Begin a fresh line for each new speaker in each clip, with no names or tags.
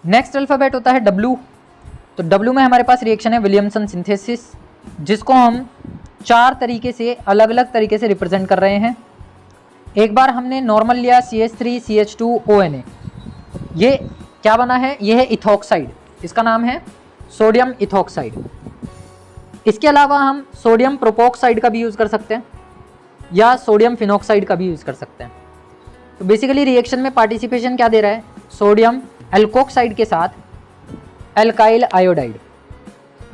Next alphabet होता है W। तो W में हमारे पास रिएक्शन है विलियमसन सिंथेसिस, जिसको हम 4 तरीके से अलग अलग तरीके से रिप्रेजेंट कर रहे हैं। एक बार हमने नॉर्मल लिया CH3CH2ONA, ये क्या बना है, ये है इथॉक्साइड, इसका नाम है सोडियम इथॉक्साइड। इसके अलावा हम सोडियम प्रोपोक्साइड का भी यूज़ कर सकते हैं या सोडियम फिनॉक्साइड का भी यूज़ कर सकते हैं। तो बेसिकली रिएक्शन में पार्टिसिपेशन क्या दे रहा है, सोडियम एल्कोक्साइड के साथ एल्काइल आयोडाइड।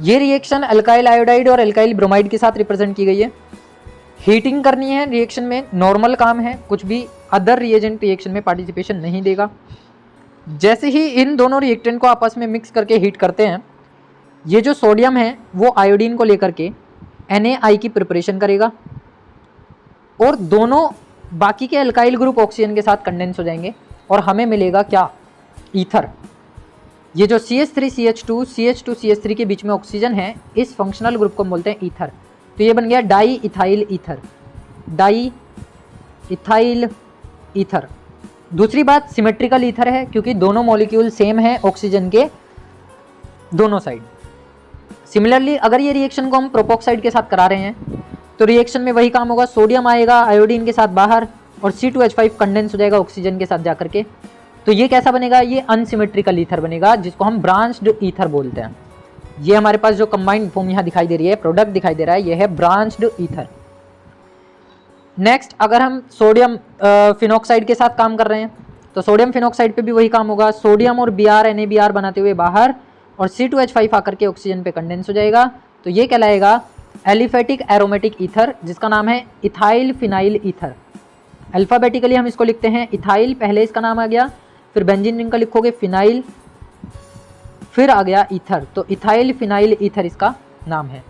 ये रिएक्शन एल्काइल आयोडाइड और एल्काइल ब्रोमाइड के साथ रिप्रेजेंट की गई है। हीटिंग करनी है रिएक्शन में, नॉर्मल काम है, कुछ भी अदर रिएजेंट रिएक्शन में पार्टिसिपेशन नहीं देगा। जैसे ही इन दोनों रिएक्टेंट को आपस में मिक्स करके हीट करते हैं, ये जो सोडियम है वो आयोडीन को लेकर के NaI की प्रिपरेशन करेगा और दोनों बाकी के एल्काइल ग्रुप ऑक्सीजन के साथ कंडेंस हो जाएंगे और हमें मिलेगा क्या, ईथर। ये जो CH3CH2 CH2CH3 के बीच में ऑक्सीजन है, इस फंक्शनल ग्रुप को बोलते हैं ईथर। तो ये बन गया di ethyl ether, di ethyl ether. दूसरी बात, सिमेट्रिकल ईथर है क्योंकि दोनों मॉलिक्यूल सेम है ऑक्सीजन के दोनों साइड। सिमिलरली अगर ये रिएक्शन को हम प्रोपोक्साइड के साथ करा रहे हैं तो रिएक्शन में वही काम होगा, सोडियम आएगा आयोडीन के साथ बाहर और C2H5 कंडेंस हो जाएगा ऑक्सीजन के साथ जाकर के। तो ये कैसा बनेगा, ये अनसिमेट्रिकल ईथर बनेगा, जिसको हम ब्रांच्ड ईथर बोलते हैं। ये हमारे पास जो कंबाइंड फॉर्म यहाँ दिखाई दे रही है, प्रोडक्ट दिखाई दे रहा है, ये है ब्रांच्ड ईथर। नेक्स्ट, अगर हम सोडियम फिनॉक्साइड के साथ काम कर रहे हैं तो सोडियम फिनॉक्साइड पे भी वही काम होगा, सोडियम और Br NaBr बनाते हुए बाहर और C2H5 आकर के ऑक्सीजन पे कंडेंस हो जाएगा। तो ये कहलाएगा एलिफेटिक एरोमेटिक ईथर, जिसका नाम है इथाइल फिनाइल ईथर। अल्फाबेटिकली हम इसको लिखते हैं इथाइल, पहले इसका नाम आ गया, फिर बेंजीन रिंग का लिखोगे फिनाइल, फिर आ गया ईथर, तो इथाइल फिनाइल ईथर इसका नाम है।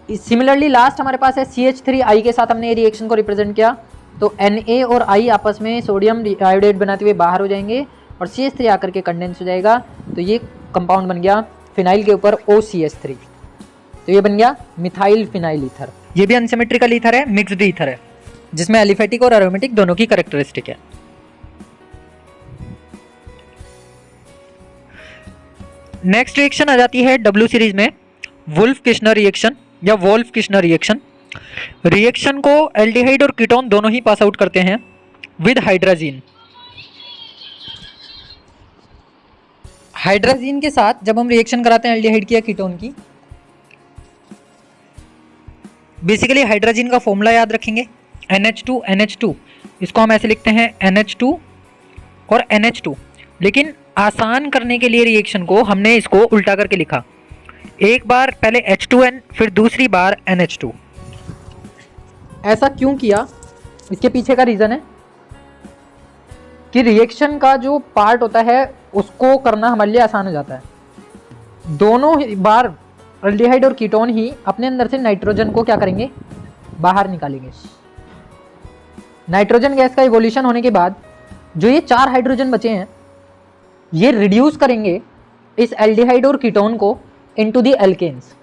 सिमिलरली लास्ट हमारे पास है CH3I के साथ हमने ये रिएक्शन को रिप्रेजेंट किया, तो Na और I आपस में सोडियम आयोडाइड बनाते हुए बाहर हो जाएंगे और CH3 आकर के कंडेंस हो जाएगा। तो ये कंपाउंड बन गया फिनाइल के ऊपर OCH3, तो ये बन गया मिथाइल फिनाइल ईथर। ये भी अनसिमेट्रिकल ईथर है, मिक्स्ड ईथर है, जिसमें एलिफेटिक और एरोमेटिक दोनों की कैरेक्टरिस्टिक है। नेक्स्ट रिएक्शन आ जाती है W सीरीज में वुल्फ किश्नर रिएक्शन या वोल्फ किश्नर रिएक्शन। रिएक्शन को एल्डिहाइड और कीटोन दोनों ही पास आउट करते हैं विद हाइड्राजीन। हाइड्राजीन के साथ जब हम रिएक्शन कराते हैं एल्डिहाइड की या कीटोन की, बेसिकली हाइड्रोजन का फॉर्मूला याद रखेंगे NH2 NH2, इसको हम ऐसे लिखते हैं NH2 और NH2, लेकिन आसान करने के लिए रिएक्शन को हमने इसको उल्टा करके लिखा, एक बार पहले H2N फिर दूसरी बार NH2। ऐसा क्यों किया, इसके पीछे का रीज़न है कि रिएक्शन का जो पार्ट होता है उसको करना हमारे लिए आसान हो जाता है। दोनों बार एल्डिहाइड और कीटोन ही अपने अंदर से नाइट्रोजन को क्या करेंगे, बाहर निकालेंगे। नाइट्रोजन गैस का इवोल्यूशन होने के बाद जो ये 4 हाइड्रोजन बचे हैं, ये रिड्यूस करेंगे इस एल्डिहाइड और कीटोन को इनटू द एल्केन्स।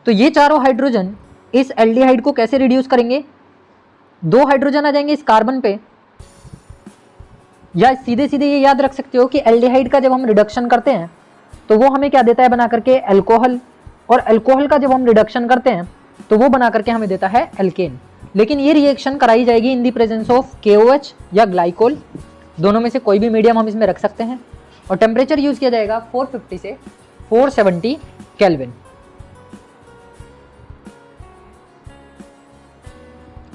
तो ये चारों हाइड्रोजन इस एल्डिहाइड को कैसे रिड्यूस करेंगे, 2 हाइड्रोजन आ जाएंगे इस कार्बन पे, या सीधे सीधे ये याद रख सकते हो कि एल्डिहाइड का जब हम रिडक्शन करते हैं तो वो हमें क्या देता है बना करके, अल्कोहल, और अल्कोहल का जब हम रिडक्शन करते हैं तो वो बना करके हमें देता है एल्केन। लेकिन ये रिएक्शन कराई जाएगी in the presence of KOH या ग्लाइकोल, दोनों में से कोई भी मीडियम हम इसमें रख सकते हैं, और टेम्परेचर यूज किया जाएगा 450 से 470 केल्विन।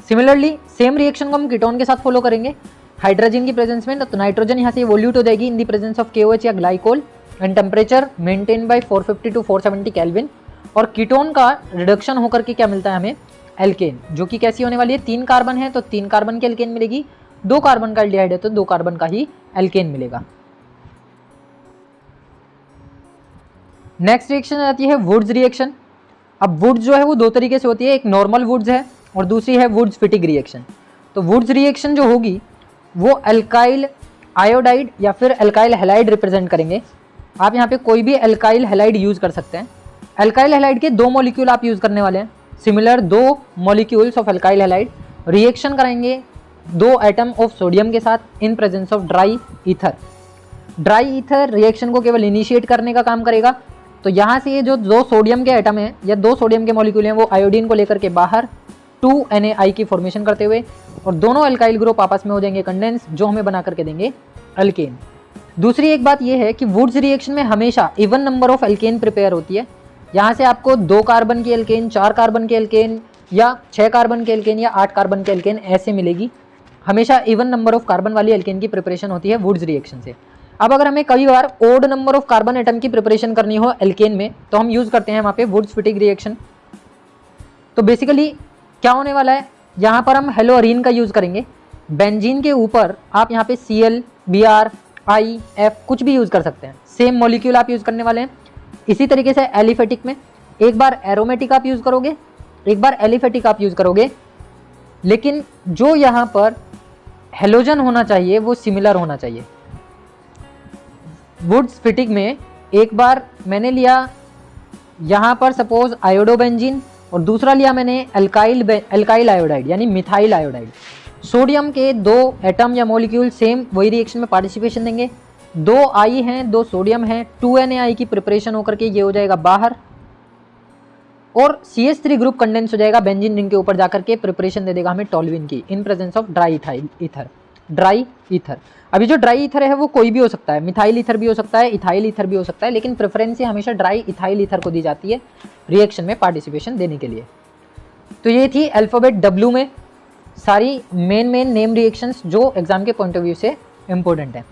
सिमिलरली सेम रिएक्शन को हम कीटोन के साथ फॉलो करेंगे हाइड्रोजन की प्रेजेंस में, तो नाइट्रोजन यहाँ से इवोल्यूट हो जाएगी in the presence of KOH या glycol and temperature maintain by 450 to 470 kelvin, और कीटोन का रिडक्शन होकर के क्या मिलता है हमें, एल्केन, जो कि कैसी होने वाली है, 3 कार्बन है तो 3 कार्बन की एल्केन मिलेगी, 2 कार्बन का एल्डिहाइड है तो 2 कार्बन का ही एल्केन मिलेगा। नेक्स्ट रिएक्शन आती है वुड्स रिएक्शन। अब वुड्स जो है वो 2 तरीके से होती है, एक नॉर्मल वुड्स है और दूसरी है वुड्स फिटिग रिएक्शन। तो वुड्स रिएक्शन जो होगी वो अल्काइल आयोडाइड या फिर अल्काइल हैलाइड रिप्रेजेंट करेंगे। आप यहाँ पे कोई भी अल्काइल हैलाइड यूज कर सकते हैं। अल्काइल हैलाइड के 2 मॉलिक्यूल आप यूज करने वाले हैं, similar 2 molecules of alkyl halide, reaction कराएंगे 2 एटम ऑफ सोडियम के साथ in presence of dry ether. Dry ether reaction को केवल इनिशिएट करने का काम करेगा। तो यहाँ से ये जो 2 सोडियम के एटम हैं या 2 सोडियम के मॉलिक्यूल हैं वो आयोडीन को लेकर के बाहर 2NaI की फॉर्मेशन करते हुए और दोनों अल्काइल ग्रुप आपस में हो जाएंगे कंडेंस, जो हमें बना करके देंगे अल्केन। दूसरी एक बात यह है कि वुड्स रिएक्शन में हमेशा even number of alkane prepare होती है। यहाँ से आपको 2 कार्बन की अल्केन, 4 कार्बन की अल्केन या 6 कार्बन की अल्केन या 8 कार्बन की अल्केन ऐसे मिलेगी। हमेशा इवन नंबर ऑफ कार्बन वाली अल्केन की प्रिपरेशन होती है वुड्स रिएक्शन से। अब अगर हमें कई बार odd number of carbon atom की प्रिपरेशन करनी हो एल्केन में तो हम यूज करते हैं वहाँ पे वुड्स फिटिग रिएक्शन। तो बेसिकली क्या होने वाला है, यहाँ पर हम हेलोअरीन का यूज करेंगे। बेंजीन के ऊपर आप यहाँ पे Cl, Br, I, F कुछ भी यूज कर सकते हैं, सेम मॉलिक्यूल आप यूज करने वाले हैं। इसी तरीके से एलिफेटिक में एक बार एरोमेटिक आप यूज करोगे, एक बार एलिफेटिक आप यूज करोगे, लेकिन जो यहाँ पर हेलोजन होना चाहिए वो सिमिलर होना चाहिए। वुड्स फिटिग में एक बार मैंने लिया यहाँ पर सपोज आयोडोबेंजीन और दूसरा लिया मैंने अल्काइल आयोडाइड यानी मिथाइल आयोडाइड। सोडियम के 2 एटम या मॉलिक्यूल सेम वही रिएक्शन में पार्टिसिपेशन देंगे। 2 I हैं, 2 सोडियम हैं, 2NaI की प्रिपरेशन होकर के ये हो जाएगा बाहर और CH3 ग्रुप कंडेंस हो जाएगा बेंजीन रिंग के ऊपर जाकर के प्रिपरेशन दे देगा हमें टोल्यूइन की in presence of dry ether. अभी जो ड्राई ईथर है वो कोई भी हो सकता है, मिथाइल ईथर भी हो सकता है, इथाइल ईथर भी हो सकता है, लेकिन प्रेफरेंस ये हमेशा ड्राई इथाइल ईथर को दी जाती है रिएक्शन में पार्टिसिपेशन देने के लिए। तो ये थी अल्फाबेट W में सारी मेन नेम रिएक्शंस जो एग्जाम के पॉइंट ऑफ व्यू से इंपॉर्टेंट है।